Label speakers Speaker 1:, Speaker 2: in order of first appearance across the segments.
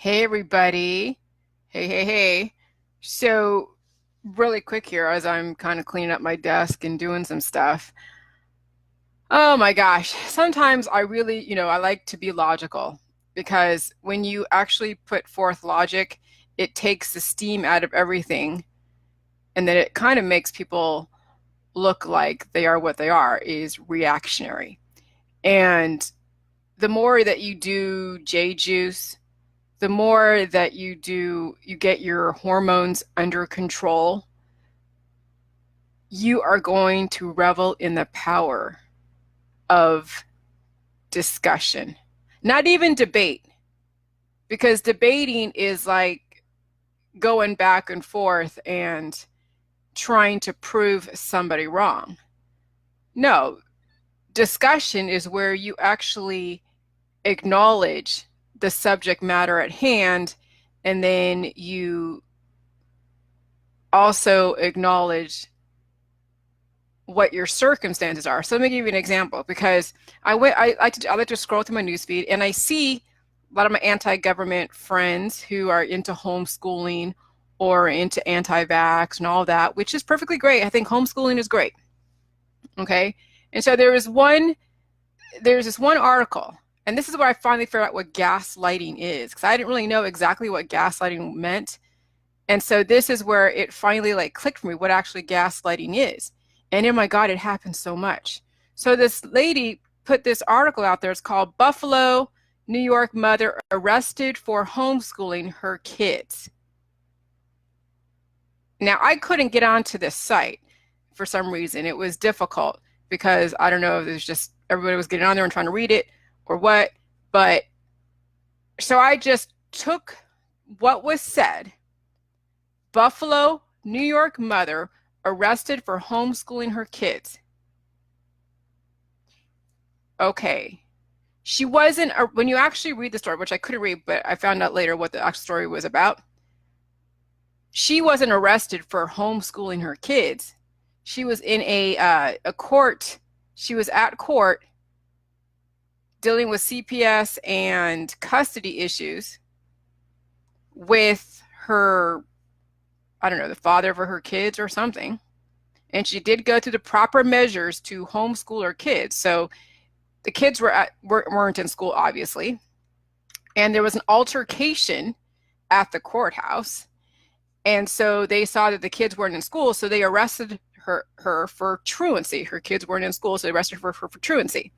Speaker 1: Hey everybody. Hey. So really quick here as I'm kind of cleaning up my desk and doing some stuff. Oh my gosh. Sometimes I really, I like to be logical because when you actually put forth logic, it takes the steam out of everything and then it kind of makes people look like they are what they are, is reactionary. And the more that you do J juice, the more that you get your hormones under control, you are going to revel in the power of discussion. Not even debate, because debating is like going back and forth and trying to prove somebody wrong. No, discussion is where you actually acknowledge the subject matter at hand, and then you also acknowledge what your circumstances are. So let me give you an example, because I like to scroll through my newsfeed and I see a lot of my anti-government friends who are into homeschooling or into anti-vax and all that, which is perfectly great. I think homeschooling is great. Okay. And so there's this one article, and this is where I finally figured out what gaslighting is, because I didn't really know exactly what gaslighting meant. And so this is where it finally like clicked for me what actually gaslighting is. And oh my God, it happens so much. So this lady put this article out there. It's called Buffalo, New York Mother Arrested for Homeschooling Her Kids. Now, I couldn't get onto this site for some reason. It was difficult because I don't know if there's just everybody was getting on there and trying to read it or what. But so I just took what was said. Buffalo, New York mother arrested for homeschooling her kids. Okay. She wasn't, when you actually read the story, which I couldn't read, but I found out later what the actual story was about. She wasn't arrested for homeschooling her kids. She was in a court. She was at court dealing with CPS and custody issues with her, I don't know, the father of her kids or something. And she did go through the proper measures to homeschool her kids. So the kids weren't in school, obviously. And there was an altercation at the courthouse. And so they saw that the kids weren't in school, so they arrested her for truancy. Her kids weren't in school, so they arrested her for truancy.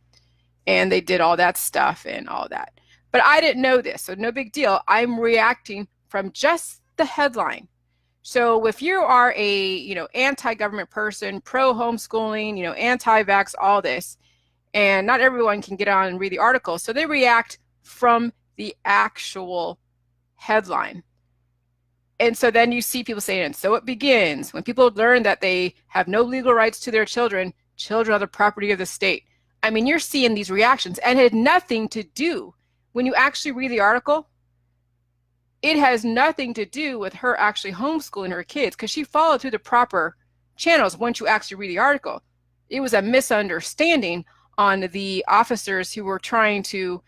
Speaker 1: And they did all that stuff and all that. But I didn't know this, so no big deal. I'm reacting from just the headline. So if you are a, anti-government person, pro-homeschooling, anti-vax, all this, and not everyone can get on and read the article, so they react from the actual headline. And so then you see people saying, and so it begins. When people learn that they have no legal rights to their children, children are the property of the state. I mean, you're seeing these reactions, and it had nothing to do, when you actually read the article, it has nothing to do with her actually homeschooling her kids, because she followed through the proper channels once you actually read the article. It was a misunderstanding on the officers who were trying to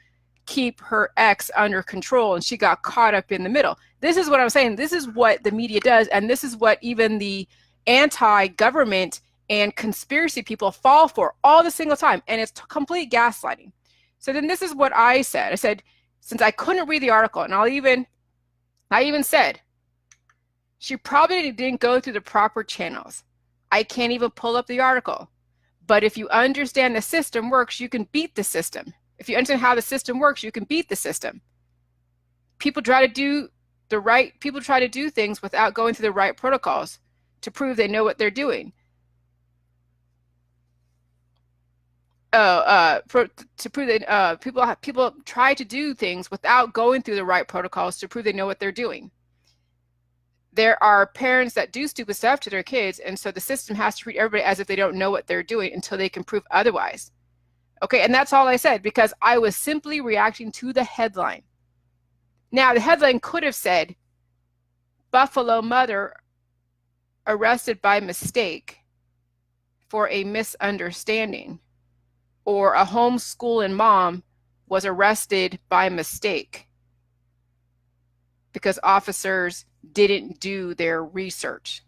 Speaker 1: keep her ex under control, and she got caught up in the middle. This is what I'm saying. This is what the media does, and this is what even the anti-government and conspiracy people fall for all the single time, and it's complete gaslighting. So then this is what I said. I said, since I couldn't read the article, and I even said, she probably didn't go through the proper channels. I can't even pull up the article. But if you understand the system works, you can beat the system. If you understand how the system works, you can beat the system. People try to do things without going through the right protocols to prove they know what they're doing. To prove that people try to do things without going through the right protocols to prove they know what they're doing. There are parents that do stupid stuff to their kids, and so the system has to treat everybody as if they don't know what they're doing until they can prove otherwise. Okay, and that's all I said, because I was simply reacting to the headline. Now, the headline could have said, Buffalo mother arrested by mistake for a misunderstanding, or a homeschooling mom was arrested by mistake. because officers didn't do their research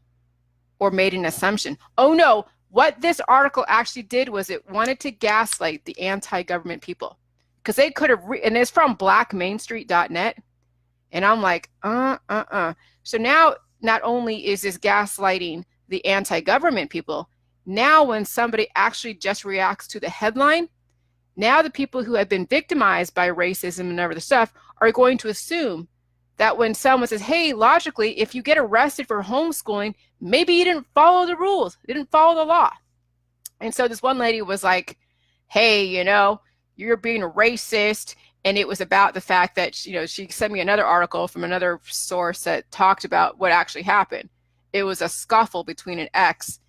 Speaker 1: or made an assumption. Oh no, what this article actually did was it wanted to gaslight the anti-government people, because they could have, and it's from blackmainstreet.net. And I'm like, So now, not only is this gaslighting the anti-government people, now when somebody actually just reacts to the headline, now the people who have been victimized by racism and other stuff are going to assume that when someone says, hey, logically, if you get arrested for homeschooling, maybe you didn't follow the rules, didn't follow the law. And so this one lady was like, hey, you're being racist. And it was about the fact that, she sent me another article from another source that talked about what actually happened. It was a scuffle between an ex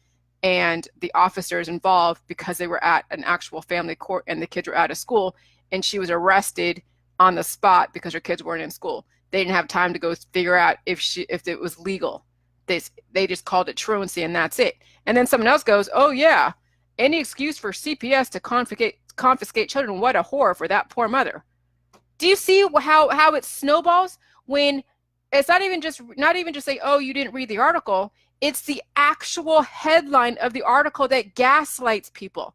Speaker 1: and the officers involved because they were at an actual family court and the kids were out of school, and she was arrested on the spot because her kids weren't in school. They didn't have time to go figure out if it was legal. They just called it truancy and that's it. And then someone else goes, oh yeah, any excuse for CPS to confiscate children, what a horror for that poor mother. Do you see how it snowballs when it's not even just say, oh, you didn't read the article. It's the actual headline of the article that gaslights people.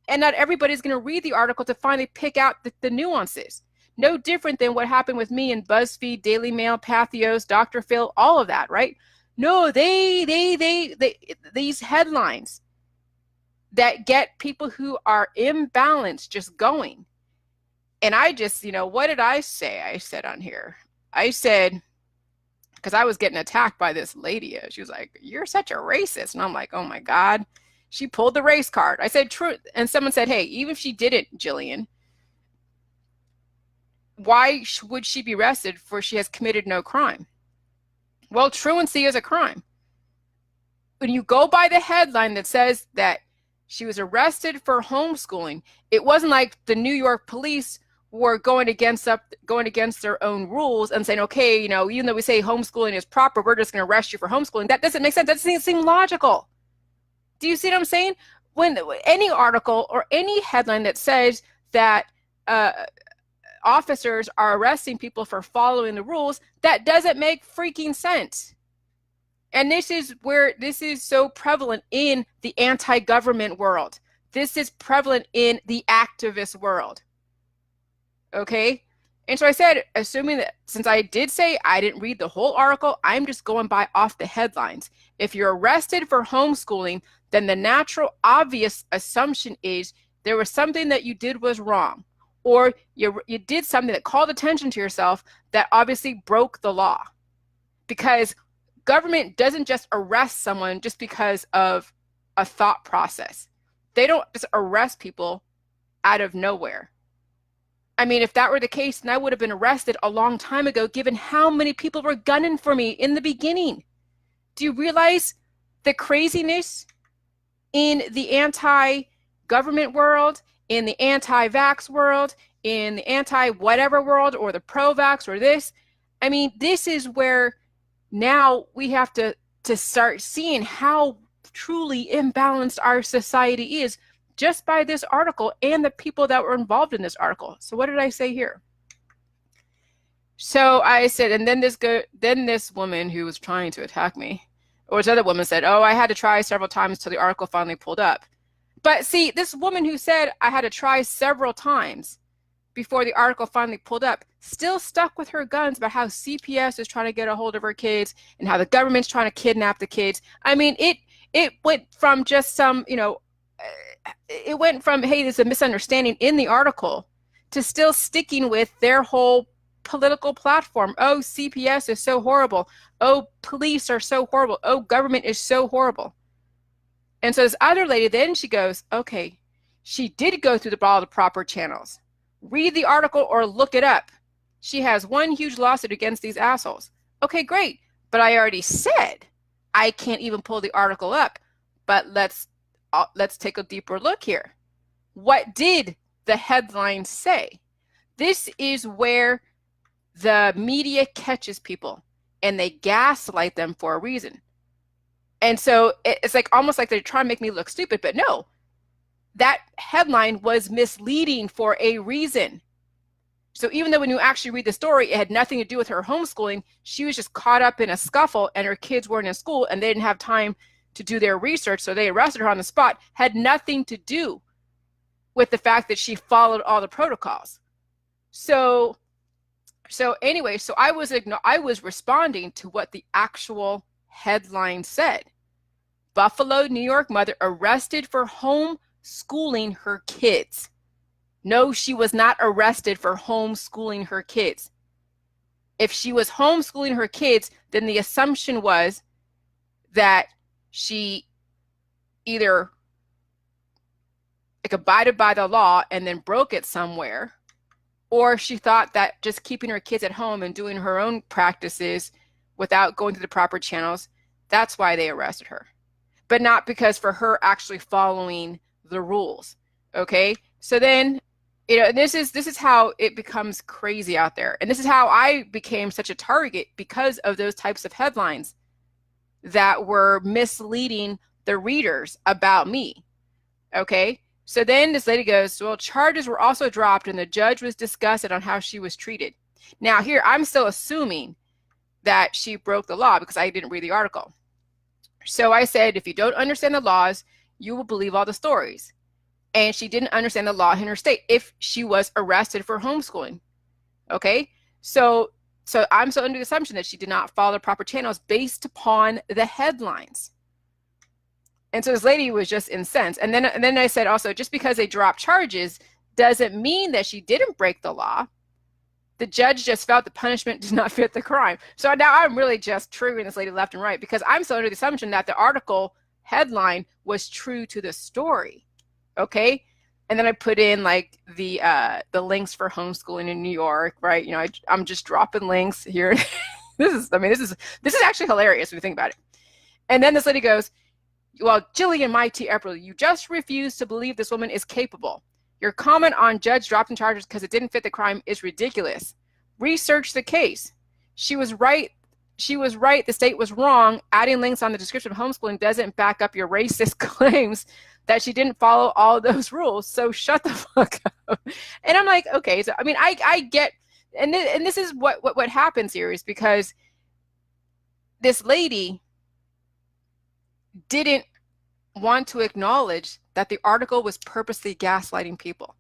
Speaker 1: And not everybody's going to read the article to finally pick out the nuances. No different than what happened with me in BuzzFeed, Daily Mail, Pathos, Dr. Phil, all of that, right? No, these headlines that get people who are imbalanced just going. And I just, what did I say? I said on here, because I was getting attacked by this lady. She was like, you're such a racist. And I'm like, oh my God, she pulled the race card. I said, true. And someone said, hey, even if she didn't, Jillian, why would she be arrested for she has committed no crime? Well, truancy is a crime. When you go by the headline that says that she was arrested for homeschooling, it wasn't like the New York police were going against their own rules and saying, okay, even though we say homeschooling is proper, we're just going to arrest you for homeschooling. That doesn't make sense. That doesn't seem logical. Do you see what I'm saying? When any article or any headline that says that officers are arresting people for following the rules, that doesn't make freaking sense. And this is where this is so prevalent in the anti-government world. This is prevalent in the activist world. Okay? And so I said, assuming that since I did say I didn't read the whole article, I'm just going by off the headlines. If you're arrested for homeschooling, then the natural, obvious assumption is there was something that you did was wrong, or you did something that called attention to yourself that obviously broke the law. Because government doesn't just arrest someone just because of a thought process. They don't just arrest people out of nowhere. I mean, if that were the case, then I would have been arrested a long time ago, given how many people were gunning for me in the beginning. Do you realize the craziness in the anti-government world, in the anti-vax world, in the anti-whatever world, or the pro-vax, or this? I mean, this is where now we have to start seeing how truly imbalanced our society is, just by this article and the people that were involved in this article. So what did I say here? So I said, and then this woman who was trying to attack me, or this other woman said, oh, I had to try several times till the article finally pulled up. But see, this woman who said I had to try several times before the article finally pulled up still stuck with her guns about how CPS is trying to get a hold of her kids and how the government's trying to kidnap the kids. I mean, it went from just some, it went from, hey, there's a misunderstanding in the article, to still sticking with their whole political platform. Oh, CPS is so horrible. Oh, police are so horrible. Oh, government is so horrible. And so this other lady, then she goes, okay, she did go through all the proper channels. Read the article or look it up. She has one huge lawsuit against these assholes. Okay, great. But I already said I can't even pull the article up. But let's take a deeper look here. What did the headline say? This is where the media catches people and they gaslight them for a reason. And so it's like almost like they're trying to make me look stupid, but no, that headline was misleading for a reason. So even though when you actually read the story, it had nothing to do with her homeschooling, she was just caught up in a scuffle and her kids weren't in school and they didn't have time to do their research. So they arrested her on the spot, had nothing to do with the fact that she followed all the protocols. So anyway, so I was responding to what the actual headline said. Buffalo, New York mother arrested for homeschooling her kids. No, she was not arrested for homeschooling her kids. If she was homeschooling her kids, then the assumption was that she either abided by the law and then broke it somewhere, or she thought that just keeping her kids at home and doing her own practices without going through the proper channels, that's why they arrested her. But not because for her actually following the rules. Okay? So then, this is how it becomes crazy out there. And this is how I became such a target, because of those types of headlines that were misleading the readers about me. Okay? So then this lady goes, well, charges were also dropped and the judge was disgusted on how she was treated. Now here, I'm still assuming that she broke the law because I didn't read the article. So I said, if you don't understand the laws, you will believe all the stories. And she didn't understand the law in her state if she was arrested for homeschooling. Okay? So I'm still under the assumption that she did not follow the proper channels based upon the headlines. And so this lady was just incensed. And then I said also, just because they dropped charges doesn't mean that she didn't break the law. The judge just felt the punishment did not fit the crime. So now I'm really just triggering this lady left and right, because I'm still under the assumption that the article headline was true to the story. Okay? And then I put in like the links for homeschooling in New York, right? I'm just dropping links here. This is actually hilarious when you think about it. And then this lady goes, well, Jillian Mighty April, you just refuse to believe this woman is capable. Your comment on judge dropping charges because it didn't fit the crime is ridiculous. Research the case. She was right. The state was wrong. Adding links on the description of homeschooling doesn't back up your racist claims that she didn't follow all those rules. So shut the fuck up. And I'm like, okay. So, I get, and this is what happens here, is because this lady didn't want to acknowledge that the article was purposely gaslighting people.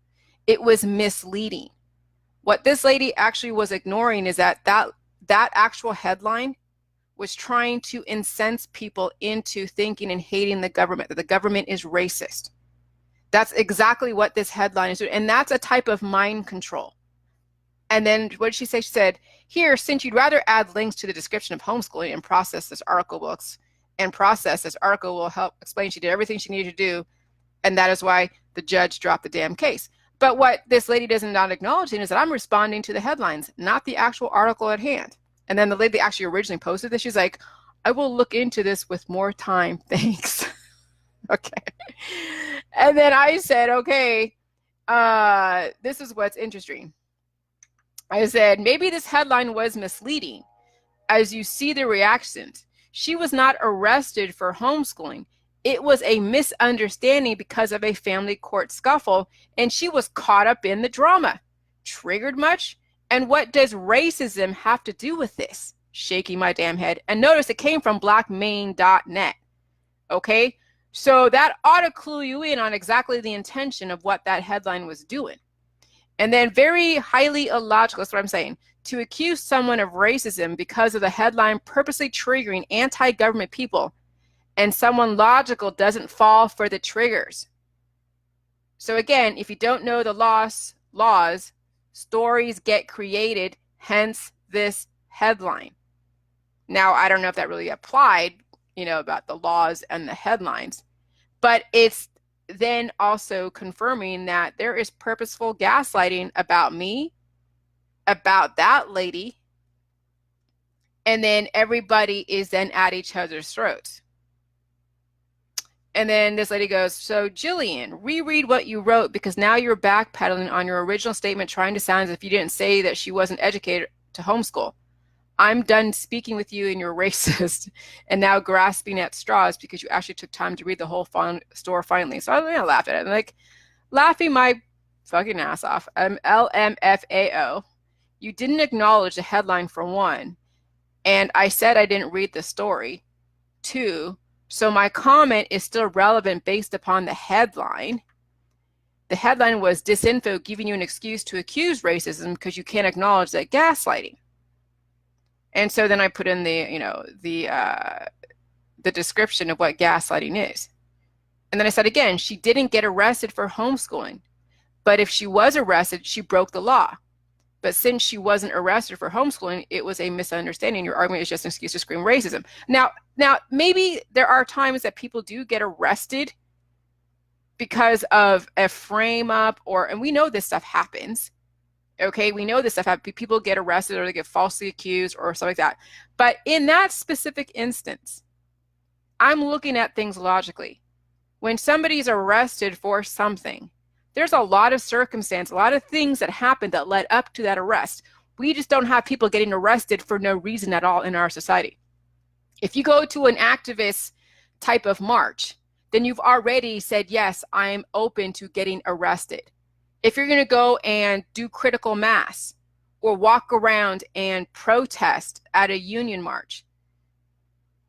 Speaker 1: It was misleading. What this lady actually was ignoring is that actual headline was trying to incense people into thinking and hating the government, that the government is racist. That's exactly what this headline is doing. And that's a type of mind control. And then what did she say? She said, here, since you'd rather add links to the description of homeschooling and process this article will help explain she did everything she needed to do, and that is why the judge dropped the damn case. But what this lady doesn't not acknowledging is that I'm responding to the headlines, not the actual article at hand. And then the lady that actually originally posted this, she's like, I will look into this with more time, thanks. Okay. And then I said, okay, this is what's interesting. I said, maybe this headline was misleading. As you see the reactions, she was not arrested for homeschooling. It was a misunderstanding because of a family court scuffle, and she was caught up in the drama. Triggered much? And what does racism have to do with this? Shaking my damn head. And notice it came from blackmain.net. Okay? So that ought to clue you in on exactly the intention of what that headline was doing. And then very highly illogical, that's what I'm saying, to accuse someone of racism because of the headline purposely triggering anti-government people, and someone logical doesn't fall for the triggers. So again, if you don't know the laws, stories get created, hence this headline. Now, I don't know if that really applied, about the laws and the headlines, but it's then also confirming that there is purposeful gaslighting about me, about that lady, and then everybody is then at each other's throats. And then this lady goes, so Jillian, reread what you wrote, because now you're backpedaling on your original statement, trying to sound as if you didn't say that she wasn't educated to homeschool. I'm done speaking with you and you're racist and now grasping at straws because you actually took time to read the whole story finally. So I laughed at it. I'm like, laughing my fucking ass off. LMFAO. You didn't acknowledge the headline for one. And I said I didn't read the story. Two, so my comment is still relevant based upon the headline. The headline was disinfo giving you an excuse to accuse racism because you can't acknowledge that gaslighting. And so then I put in the description of what gaslighting is. And then I said again, she didn't get arrested for homeschooling. But if she was arrested, she broke the law. But since she wasn't arrested for homeschooling, it was a misunderstanding. Your argument is just an excuse to scream racism. Now, maybe there are times that people do get arrested because of a frame up, and we know this stuff happens. Okay, we know this stuff happens. People get arrested or they get falsely accused or something like that. But in that specific instance, I'm looking at things logically. When somebody's arrested for something, there's a lot of circumstance, a lot of things that happened that led up to that arrest. We just don't have people getting arrested for no reason at all in our society. If you go to an activist type of march, then you've already said, yes, I'm open to getting arrested. If you're going to go and do critical mass or walk around and protest at a union march,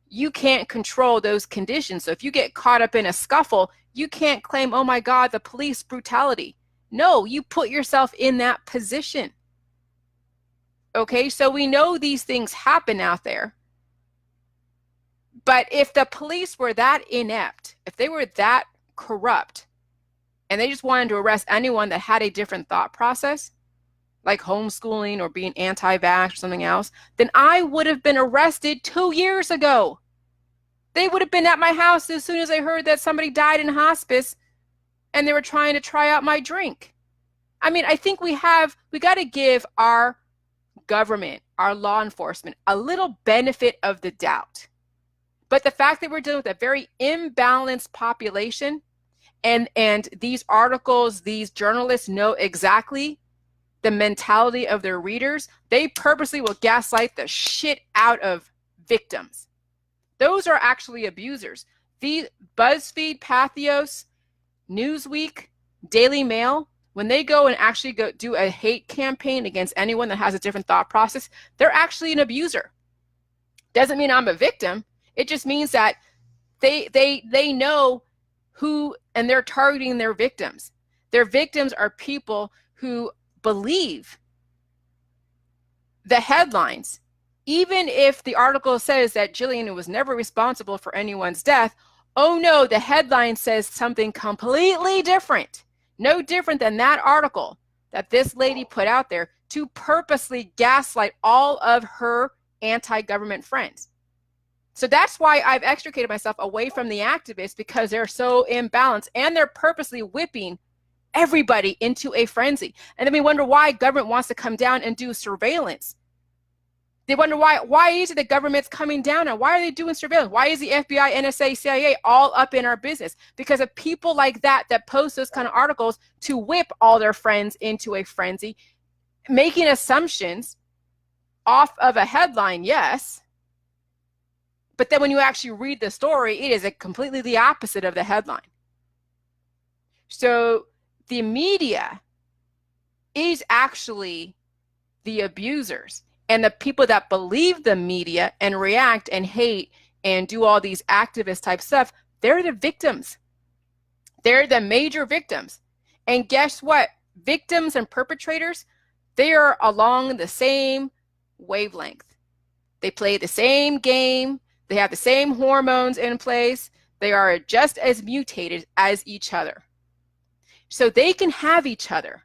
Speaker 1: you can't control those conditions. So if you get caught up in a scuffle, you can't claim, oh my God, the police brutality. No, you put yourself in that position. Okay, so we know these things happen out there. But if the police were that inept, if they were that corrupt, and they just wanted to arrest anyone that had a different thought process, like homeschooling or being anti-vax or something else, then I would have been arrested 2 years ago. They would have been at my house as soon as I heard that somebody died in hospice and they were trying to try out my drink. I mean, I think we got to give our government, our law enforcement, a little benefit of the doubt. But the fact that we're dealing with a very imbalanced population, and these articles, these journalists know exactly the mentality of their readers, they purposely will gaslight the shit out of victims. Those are actually abusers. The BuzzFeed, Pathos, Newsweek, Daily Mail, when they go and actually go do a hate campaign against anyone that has a different thought process, they're actually an abuser. Doesn't mean I'm a victim. It just means that they know who, and they're targeting their victims. Their victims are people who believe the headlines. Even if the article says that Jillian was never responsible for anyone's death, oh no, the headline says something completely different. No different than that article that this lady put out there to purposely gaslight all of her anti-government friends. So that's why I've extricated myself away from the activists, because they're so imbalanced and they're purposely whipping everybody into a frenzy. And then we wonder why government wants to come down and do surveillance. They wonder why is it the government's coming down and why are they doing surveillance? Why is the FBI, NSA, CIA all up in our business? Because of people like that post those kind of articles to whip all their friends into a frenzy, making assumptions off of a headline, yes. But then when you actually read the story, it is completely the opposite of the headline. So the media is actually the abusers. And the people that believe the media and react and hate and do all these activist type stuff, they're the victims. They're the major victims. And guess what? Victims and perpetrators, they are along the same wavelength. They play the same game. They have the same hormones in place. They are just as mutated as each other. So they can have each other.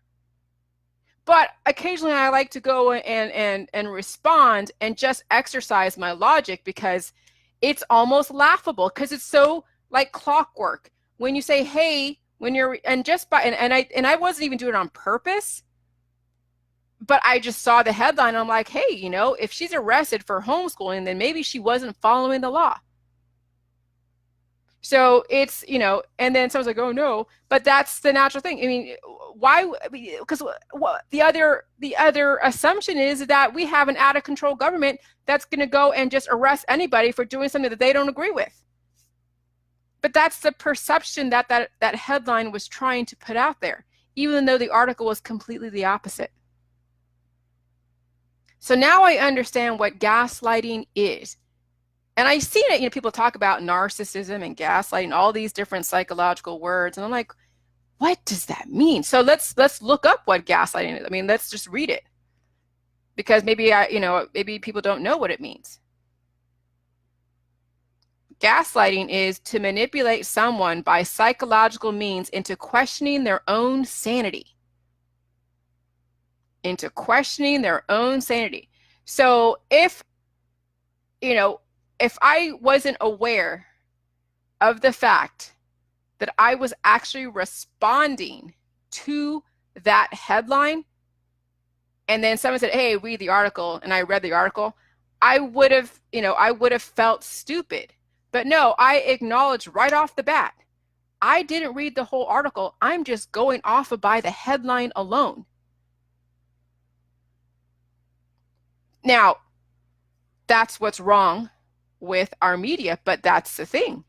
Speaker 1: But occasionally I like to go and respond and just exercise my logic, because it's almost laughable, because it's so like clockwork. When you say, hey, when you're, and just by, and I wasn't even doing it on purpose, but I just saw the headline and I'm like, hey, you know, if she's arrested for homeschooling, then maybe she wasn't following the law. So it's, you know, and then someone's like, oh no, but that's the natural thing. I mean, why? Because the other assumption is that we have an out of control government that's going to go and just arrest anybody for doing something that they don't agree with. But that's the perception that headline was trying to put out there. even though the article was completely the opposite. So now I understand what gaslighting is. And I've seen it, people talk about narcissism and gaslighting, all these different psychological words. And I'm like, what does that mean? So let's look up what gaslighting is. I mean, let's just read it. Because maybe maybe people don't know what it means. Gaslighting is to manipulate someone by psychological means into questioning their own sanity. Into questioning their own sanity. So if I wasn't aware of the fact that I was actually responding to that headline, and then someone said, hey, read the article, and I read the article, I would have felt stupid. But no, I acknowledged right off the bat, I didn't read the whole article. I'm just going off by the headline alone. Now, that's what's wrong with our media, but that's the thing.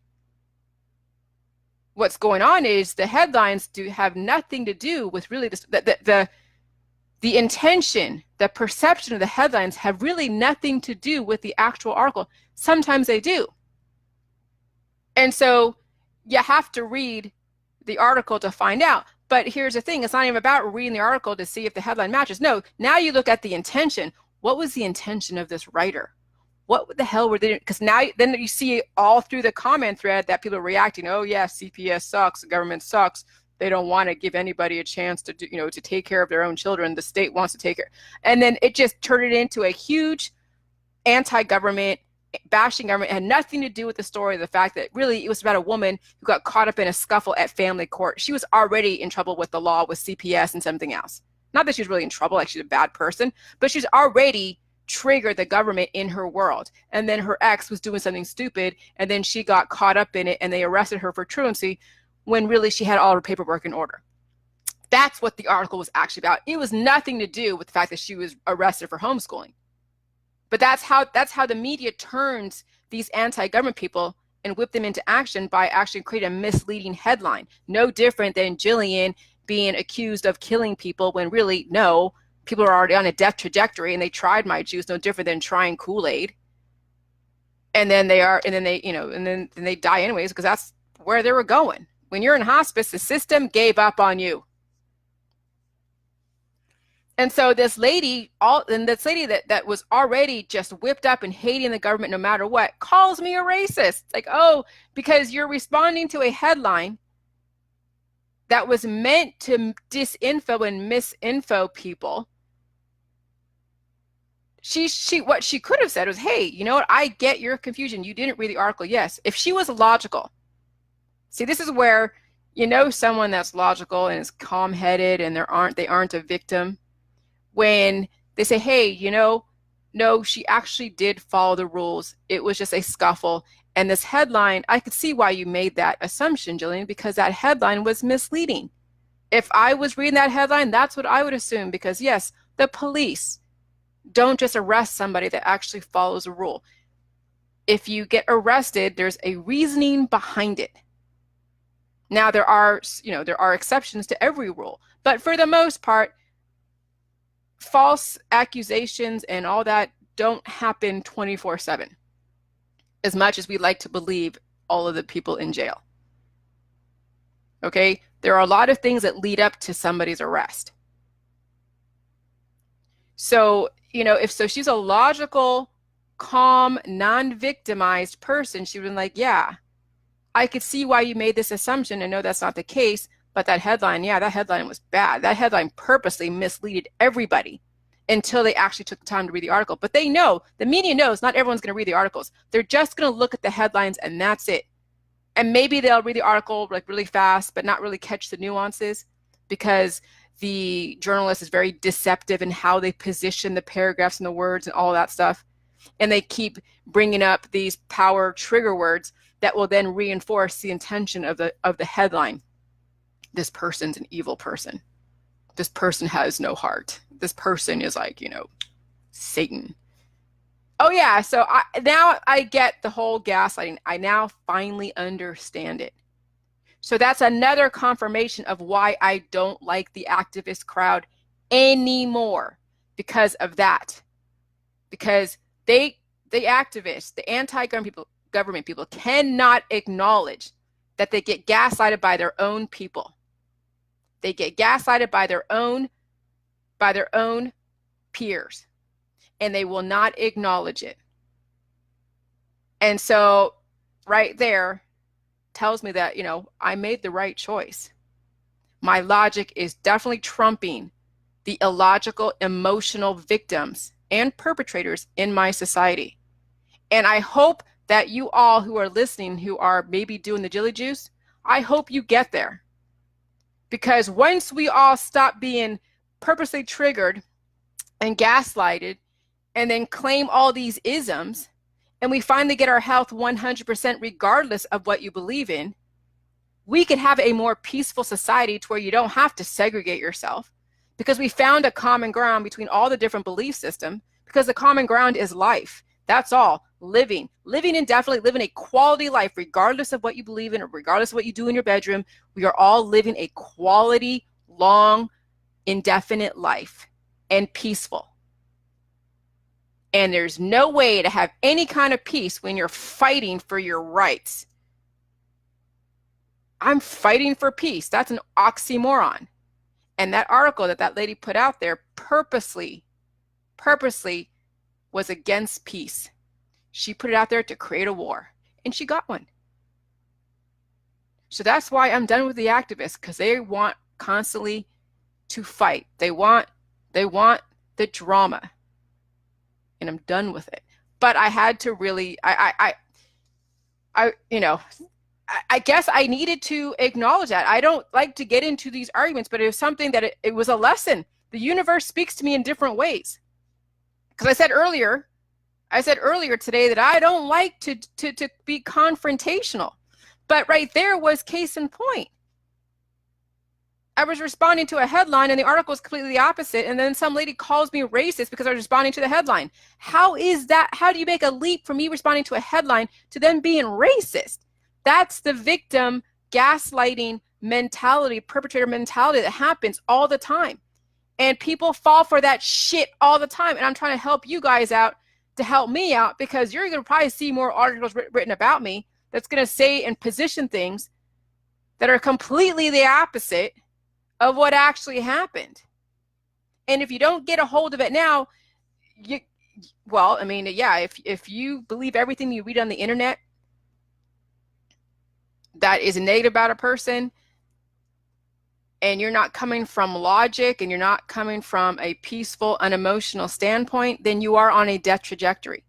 Speaker 1: What's going on is the headlines do have nothing to do with really the intention, the perception of the headlines have really nothing to do with the actual article. Sometimes they do. And so you have to read the article to find out. But here's the thing, it's not even about reading the article to see if the headline matches. No, now you look at the intention. What was the intention of this writer? What the hell were they doing? Because now then you see all through the comment thread that people are reacting, oh yeah, CPS sucks, the government sucks. They don't want to give anybody a chance to do, to take care of their own children. The state wants to take care. And then it just turned it into a huge anti-government, bashing government. It had nothing to do with the story, the fact that really it was about a woman who got caught up in a scuffle at family court. She was already in trouble with the law, with CPS and something else. Not that she was really in trouble, like she's a bad person, but she's already triggered the government in her world. And then her ex was doing something stupid, and then she got caught up in it, and they arrested her for truancy when really she had all her paperwork in order. That's what the article was actually about. It was nothing to do with the fact that she was arrested for homeschooling. But that's how the media turns these anti-government people and whip them into action by actually creating a misleading headline. No different than Jillian being accused of killing people when really, no, people are already on a death trajectory and they tried my juice, no different than trying Kool-Aid. And then they die anyways, because that's where they were going. When you're in hospice, the system gave up on you. And so this lady that was already just whipped up and hating the government no matter what, calls me a racist. Like, oh, because you're responding to a headline that was meant to disinfo and misinfo people. What she could have said was, hey, you know what? I get your confusion. You didn't read the article. Yes. If she was logical. See, this is where someone that's logical and is calm-headed and they aren't a victim. When they say, hey, no, she actually did follow the rules. It was just a scuffle. And this headline, I could see why you made that assumption, Jillian, because that headline was misleading. If I was reading that headline, that's what I would assume, because yes, the police don't just arrest somebody that actually follows a rule. If you get arrested, there's a reasoning behind it. Now there are exceptions to every rule, but for the most part, false accusations and all that don't happen 24/7, as much as we like to believe all of the people in jail. Okay, there are a lot of things that lead up to somebody's arrest. So, if she's a logical, calm, non-victimized person, she would have been like, yeah, I could see why you made this assumption and know that's not the case. But that headline was bad. That headline purposely misleaded everybody until they actually took the time to read the article. But they know, the media knows not everyone's going to read the articles. They're just going to look at the headlines and that's it. And maybe they'll read the article like really fast, but not really catch the nuances, because the journalist is very deceptive in how they position the paragraphs and the words and all that stuff. And they keep bringing up these power trigger words that will then reinforce the intention of the headline. This person's an evil person. This person has no heart. This person is like, Satan. Oh yeah, so now I get the whole gaslighting. I now finally understand it. So that's another confirmation of why I don't like the activist crowd anymore, because of that. Because the activists, the anti-government people cannot acknowledge that they get gaslighted by their own people. They get gaslighted by their own peers, and they will not acknowledge it. And so right there tells me that, I made the right choice. My logic is definitely trumping the illogical, emotional victims and perpetrators in my society. And I hope that you all who are listening, who are maybe doing the Jilly Juice, I hope you get there. Because once we all stop being purposely triggered and gaslighted and then claim all these isms, and we finally get our health 100% regardless of what you believe in, we can have a more peaceful society to where you don't have to segregate yourself, because we found a common ground between all the different belief systems, because the common ground is life. That's all. Living indefinitely, living a quality life, regardless of what you believe in or regardless of what you do in your bedroom. We are all living a quality, long, indefinite life, and peaceful. And there's no way to have any kind of peace when you're fighting for your rights. I'm fighting for peace. That's an oxymoron. And that article that lady put out there purposely was against peace. She put it out there to create a war, and she got one. So that's why I'm done with the activists, because they want constantly to fight. They want the drama, and I'm done with it. But I had to really, I guess I needed to acknowledge that. I don't like to get into these arguments, but it was something that it was a lesson. The universe speaks to me in different ways. Because I said earlier today that I don't like to be confrontational. But right there was case in point. I was responding to a headline and the article was completely the opposite. And then some lady calls me racist because I was responding to the headline. How is that? How do you make a leap from me responding to a headline to them being racist? That's the victim gaslighting mentality, perpetrator mentality that happens all the time. And people fall for that shit all the time. And I'm trying to help you guys out to help me out, because you're going to probably see more articles written about me that's going to say and position things that are completely the opposite of what actually happened. And if you don't get a hold of it now, if you believe everything you read on the internet that is negative about a person, and you're not coming from logic and you're not coming from a peaceful, unemotional standpoint, then you are on a death trajectory.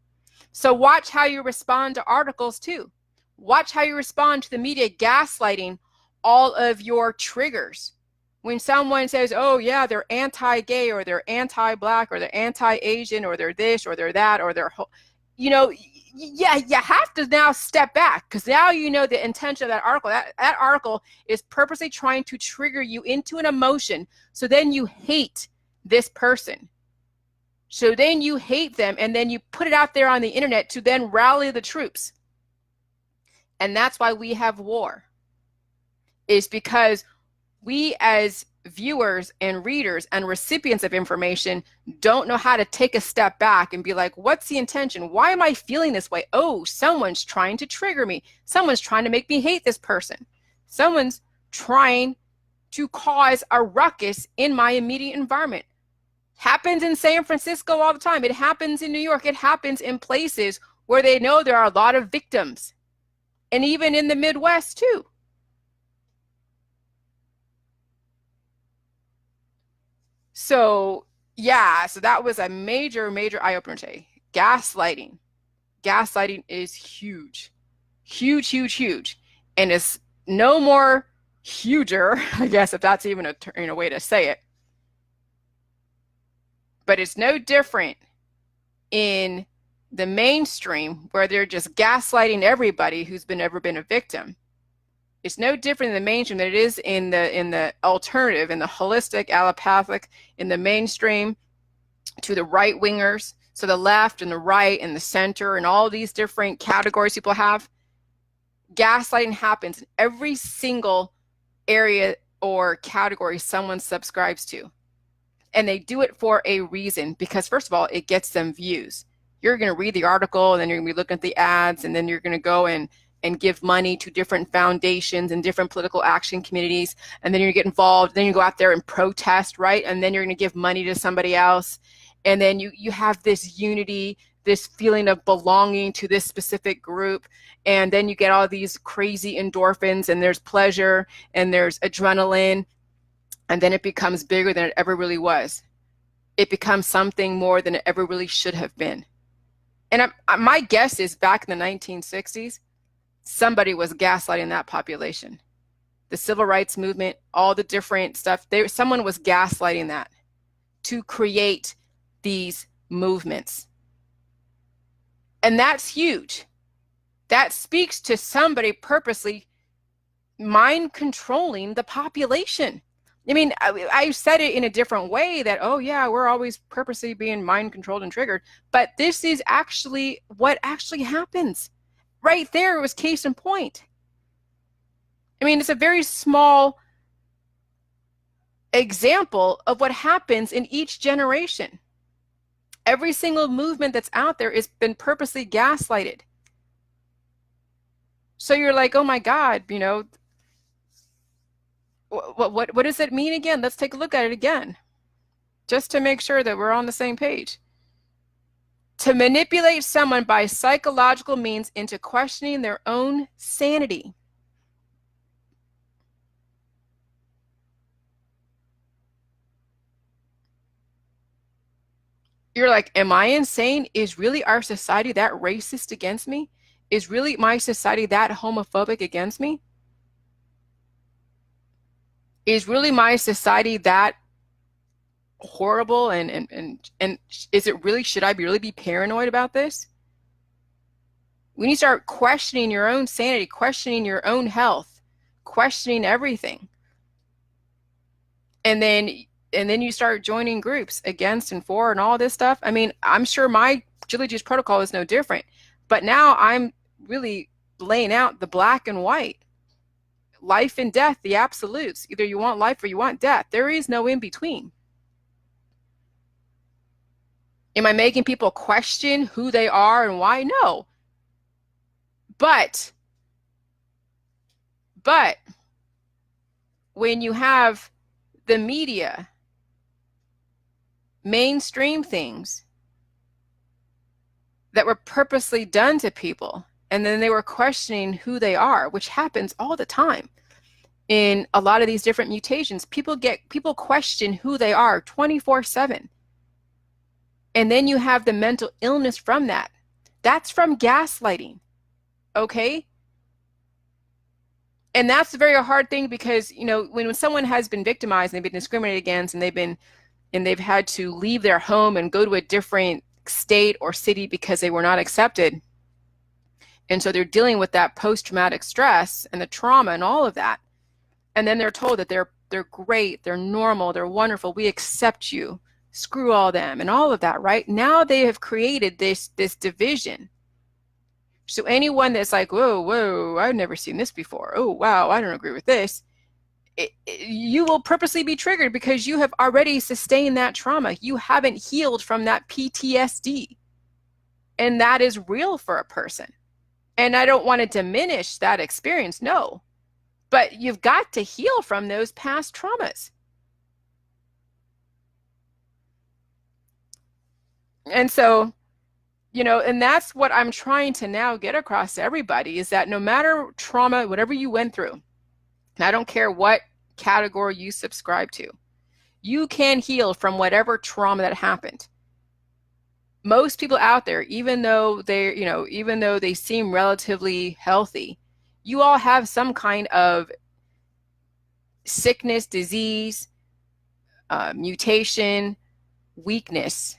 Speaker 1: So watch how you respond to articles too. Watch how you respond to the media gaslighting all of your triggers. When someone says, oh yeah, they're anti-gay or they're anti-black or they're anti-Asian or they're this or they're that or they're, you have to now step back, because now you know the intention of that article. That article is purposely trying to trigger you into an emotion, so then you hate this person. So then you hate them, and then you put it out there on the internet to then rally the troops. And that's why we have war, is because we as viewers and readers and recipients of information don't know how to take a step back and be like, what's the intention? Why am I feeling this way? Oh, someone's trying to trigger me. Someone's trying to make me hate this person. Someone's trying to cause a ruckus in my immediate environment. Happens in San Francisco all the time. It happens in New York. It happens in places where they know there are a lot of victims. And even in the Midwest too. So so that was a major eye-opener today. Gaslighting. Gaslighting is huge. Huge. And it's no more huger, I guess, if that's even a way to say it. But it's no different in the mainstream, where they're just gaslighting everybody who's ever been a victim. It's no different in the mainstream than it is in the alternative, in the holistic, allopathic, in the mainstream, to the right wingers. So the left and the right and the center and all these different categories people have. Gaslighting happens in every single area or category someone subscribes to. And they do it for a reason, because first of all, it gets them views. You're going to read the article, and then you're going to be looking at the ads, and then you're going to go and give money to different foundations and different political action communities, and then you get involved, then you go out there and protest, right? And then you're going to give money to somebody else, and then you have this unity, this feeling of belonging to this specific group, and then you get all these crazy endorphins, and there's pleasure, and there's adrenaline, and then it becomes bigger than it ever really was. It becomes something more than it ever really should have been. And my guess is back in the 1960s, somebody was gaslighting that population. The civil rights movement, all the different stuff, someone was gaslighting that to create these movements. And that's huge. That speaks to somebody purposely mind controlling the population. I mean, I said it in a different way that, oh yeah, we're always purposely being mind controlled and triggered. But this is actually what actually happens. Right there was case in point. I mean, it's a very small example of what happens in each generation. Every single movement that's out there has been purposely gaslighted. So you're like, oh my God, you know, what does it mean again? Let's take a look at it again, just to make sure that we're on the same page. To manipulate someone by psychological means into questioning their own sanity. You're like, am I insane? Is really our society that racist against me? Is really my society that homophobic against me? Is really my society that horrible? And is it really, should I really be paranoid about this? When you start questioning your own sanity, questioning your own health, questioning everything, and then you start joining groups against and for and all this stuff. I mean, I'm sure my Julie Juice protocol is no different, but now I'm really laying out the black and white, life and death, the absolutes. Either you want life or you want death. There is no in between. Am I making people question who they are and why? No. But when you have the media mainstream things that were purposely done to people, and then they were questioning who they are, which happens all the time in a lot of these different mutations. People question who they are 24/7. And then you have the mental illness from that. That's from gaslighting. Okay? And that's a very hard thing, because, you know, when someone has been victimized and they've been discriminated against, and they've had to leave their home and go to a different state or city because they were not accepted. And so they're dealing with that post-traumatic stress and the trauma and all of that. And then they're told that they're great, they're normal, they're wonderful, we accept you, screw all them, and all of that, right? Now they have created this division. So anyone that's like, whoa, I've never seen this before. Oh, wow, I don't agree with this. You will purposely be triggered because you have already sustained that trauma. You haven't healed from that PTSD. And that is real for a person. And I don't want to diminish that experience, no. But you've got to heal from those past traumas. And so, you know, and that's what I'm trying to now get across to everybody, is that no matter trauma, whatever you went through, and I don't care what category you subscribe to, you can heal from whatever trauma that happened. Most people out there, even though they seem relatively healthy, you all have some kind of sickness, disease, mutation, weakness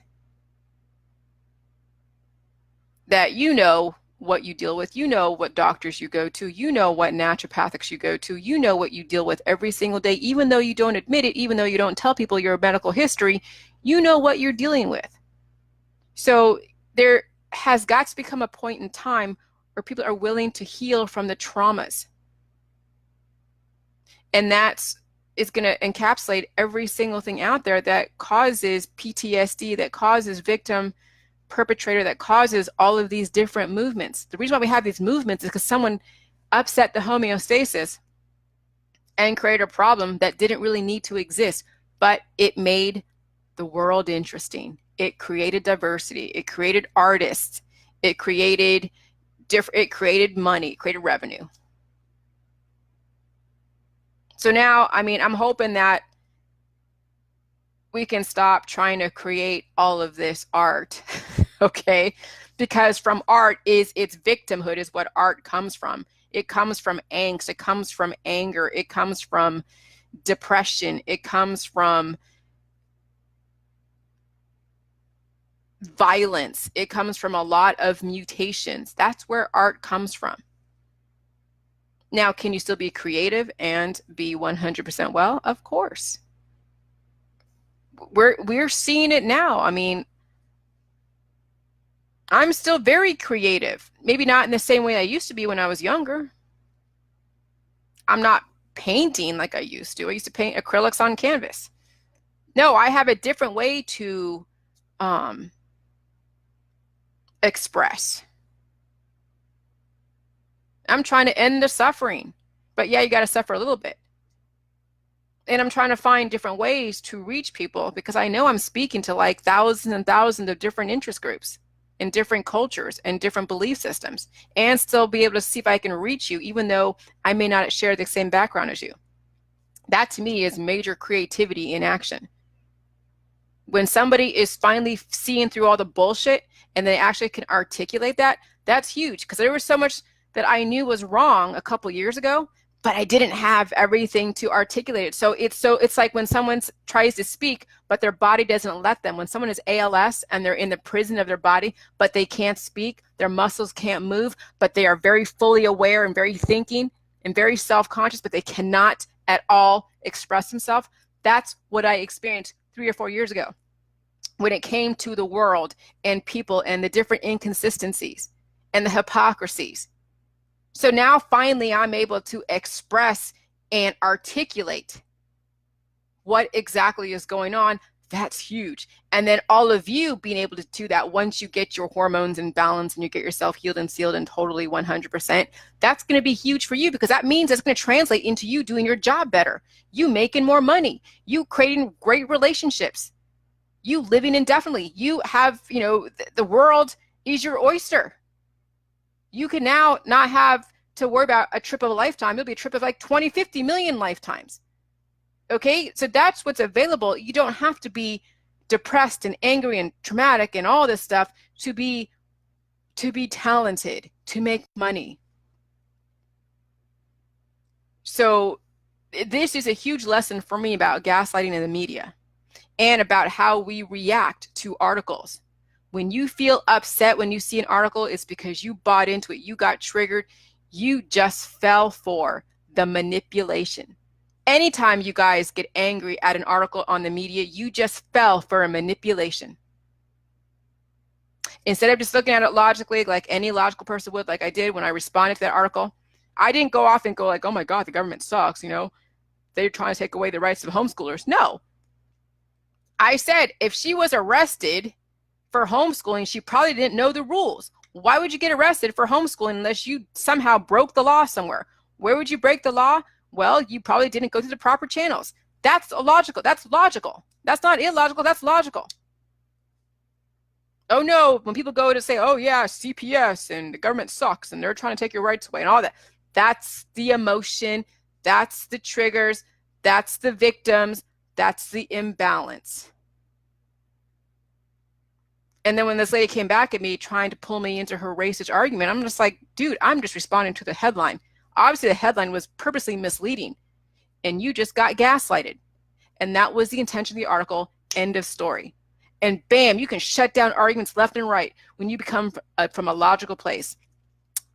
Speaker 1: that you know what you deal with. You know what doctors you go to. You know what naturopathics you go to. You know what you deal with every single day, even though you don't admit it, even though you don't tell people your medical history, you know what you're dealing with. So there has got to become a point in time where people are willing to heal from the traumas. And is going to encapsulate every single thing out there that causes PTSD, that causes victim perpetrator, that causes all of these different movements. The reason why we have these movements is because someone upset the homeostasis and created a problem that didn't really need to exist, but it made the world interesting. It created diversity. It created artists. It created money, it created revenue. So now, I mean, I'm hoping that we can stop trying to create all of this art, okay? Because from art its victimhood is what art comes from. It comes from angst, it comes from anger, it comes from depression, it comes from violence, it comes from a lot of mutations. That's where art comes from. Now, can you still be creative and be 100% well? Of course. We're seeing it now. I mean, I'm still very creative. Maybe not in the same way I used to be when I was younger. I'm not painting like I used to. I used to paint acrylics on canvas. No, I have a different way to express. I'm trying to end the suffering, but yeah, you got to suffer a little bit. And I'm trying to find different ways to reach people because I know I'm speaking to like thousands and thousands of different interest groups in different cultures and different belief systems, and still be able to see if I can reach you, even though I may not share the same background as you. That to me is major creativity in action. When somebody is finally seeing through all the bullshit and they actually can articulate that, that's huge, because there was so much that I knew was wrong a couple years ago, but I didn't have everything to articulate it. So it's like when someone tries to speak, but their body doesn't let them. When someone is ALS and they're in the prison of their body, but they can't speak, their muscles can't move, but they are very fully aware and very thinking and very self-conscious, but they cannot at all express themselves. That's what I experienced 3 or 4 years ago when it came to the world and people and the different inconsistencies and the hypocrisies. So now finally I'm able to express and articulate what exactly is going on. That's huge. And then all of you being able to do that once you get your hormones in balance and you get yourself healed and sealed and totally 100%, that's going to be huge for you, because that means it's going to translate into you doing your job better, you making more money, you creating great relationships, you living indefinitely. You have, the world is your oyster. You can now not have to worry about a trip of a lifetime. It'll be a trip of like 20, 50 million lifetimes. Okay, so that's what's available. You don't have to be depressed and angry and traumatic and all this stuff to be talented, to make money. So this is a huge lesson for me about gaslighting in the media and about how we react to articles. When you feel upset when you see an article, it's because you bought into it. You got triggered. You just fell for the manipulation. Anytime you guys get angry at an article on the media, you just fell for a manipulation. Instead of just looking at it logically, like any logical person would, like I did when I responded to that article, I didn't go off and go like, oh my God, the government sucks, they're trying to take away the rights of homeschoolers. No. I said, if she was arrested for homeschooling, she probably didn't know the rules. Why would you get arrested for homeschooling unless you somehow broke the law somewhere? Where would you break the law? Well, you probably didn't go through the proper channels. That's illogical. That's logical. That's not illogical. That's logical. Oh no, when people go to say, oh yeah, CPS and the government sucks and they're trying to take your rights away and all that, that's the emotion, that's the triggers, that's the victims, that's the imbalance. And then when this lady came back at me trying to pull me into her racist argument, I'm just like, dude, I'm just responding to the headline. Obviously, the headline was purposely misleading, and you just got gaslighted. And that was the intention of the article, end of story. And bam, you can shut down arguments left and right when you become from a logical place,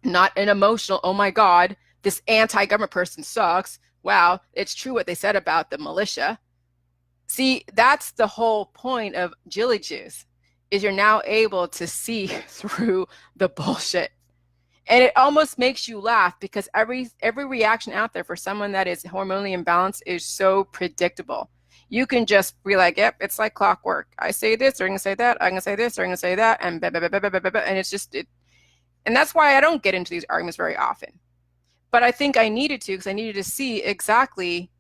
Speaker 1: not an emotional, oh my God, this anti-government person sucks. Wow, it's true what they said about the militia. See, that's the whole point of Jilly Juice, is you're now able to see through the bullshit. And it almost makes you laugh because every reaction out there for someone that is hormonally imbalanced is so predictable. You can just be like, yep, it's like clockwork. I say this, they're gonna say that. I'm gonna say this, they're gonna say that, and and it's just it. And that's why I don't get into these arguments very often. But I think I needed to because I needed to see exactly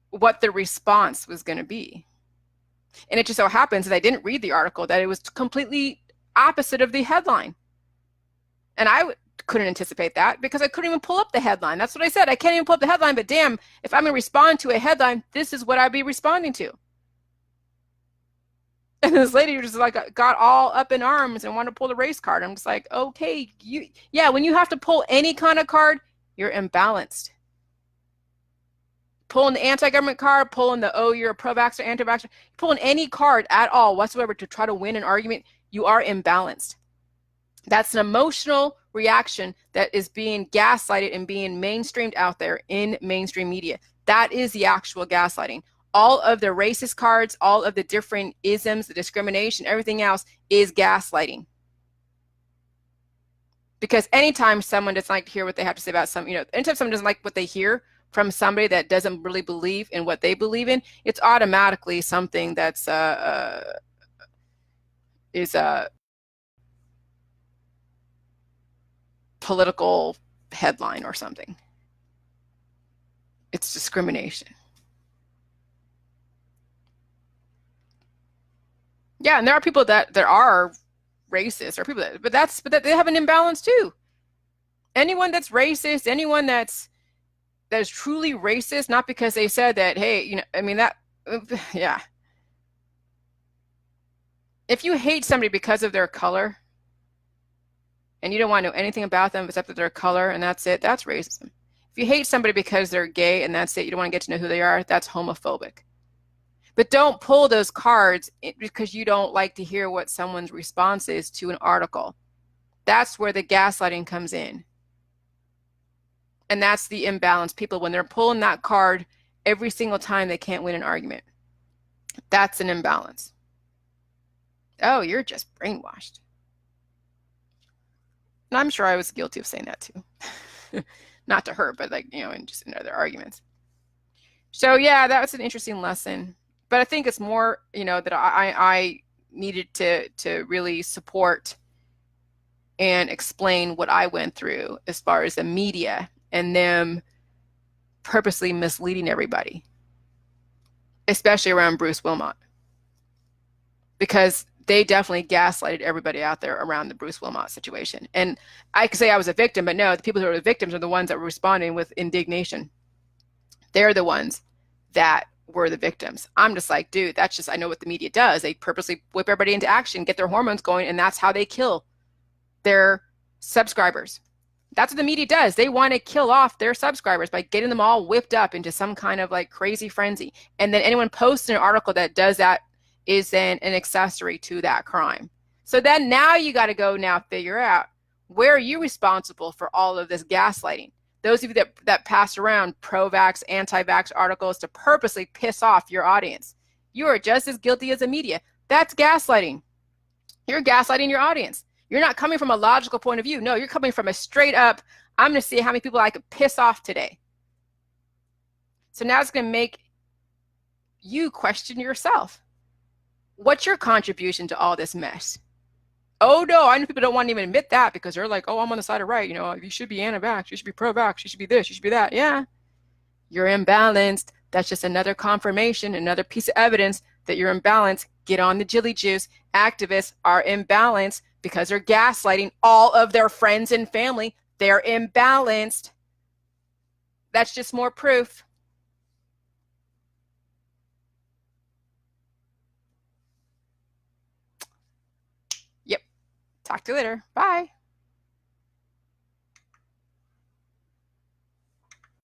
Speaker 1: what the response was going to be. And it just so happens that I didn't read the article, that it was completely opposite of the headline. And I couldn't anticipate that because I couldn't even pull up the headline. That's what I said. I can't even pull up the headline, but damn, if I'm going to respond to a headline, this is what I'd be responding to. And this lady just like got all up in arms and wanted to pull the race card. I'm just like, okay, yeah, when you have to pull any kind of card, you're imbalanced. Pulling the anti-government card, pulling the, oh, you're a pro-vaxxer, anti-vaxxer, pulling any card at all whatsoever to try to win an argument, you are imbalanced. That's an emotional reaction that is being gaslighted and being mainstreamed out there in mainstream media. That is the actual gaslighting. All of the racist cards, all of the different isms, the discrimination, everything else is gaslighting. Because anytime someone doesn't like to hear what they have to say about something, anytime someone doesn't like what they hear from somebody that doesn't really believe in what they believe in, it's automatically something that's is a political headline or something. It's discrimination. Yeah, and there are people that are racist, or people that, but they have an imbalance too. Anyone that's racist, anyone that is truly racist, not because they said that, hey, I mean that, yeah. If you hate somebody because of their color, and you don't want to know anything about them except for their color, and that's it, that's racism. If you hate somebody because they're gay and that's it, you don't want to get to know who they are, that's homophobic. But don't pull those cards because you don't like to hear what someone's response is to an article. That's where the gaslighting comes in. And that's the imbalance. People, when they're pulling that card every single time, they can't win an argument. That's an imbalance. Oh, you're just brainwashed. And I'm sure I was guilty of saying that too. Not to her, but just in other arguments. So yeah, that was an interesting lesson. But I think it's more, that I needed to really support and explain what I went through as far as the media and them purposely misleading everybody, especially around Bruce Wilmot, because they definitely gaslighted everybody out there around the Bruce Wilmot situation. And I could say I was a victim, but no, the people who are the victims are the ones that were responding with indignation. They're the ones that were the victims. I'm just like, dude, that's just, I know what the media does. They purposely whip everybody into action, get their hormones going, and that's how they kill their subscribers. That's what the media does. They want to kill off their subscribers by getting them all whipped up into some kind of like crazy frenzy. And then anyone posts an article that does that is then an accessory to that crime. So then now you got to go now figure out, where are you responsible for all of this gaslighting? Those of you that pass around pro-vax, anti-vax articles to purposely piss off your audience, you are just as guilty as the media. That's gaslighting. You're gaslighting your audience. You're not coming from a logical point of view. No, you're coming from a straight up, I'm going to see how many people I could piss off today. So now it's going to make you question yourself. What's your contribution to all this mess? Oh no, I know people don't want to even admit that because they're like, oh, I'm on the side of right. You should be anti-vax, you should be pro-vax, you should be this, you should be that. Yeah, you're imbalanced. That's just another confirmation, another piece of evidence that you're imbalanced. Get on the jilly juice. Activists are imbalanced because they're gaslighting all of their friends and family. They're imbalanced. That's just more proof. Yep. Talk to you later. Bye.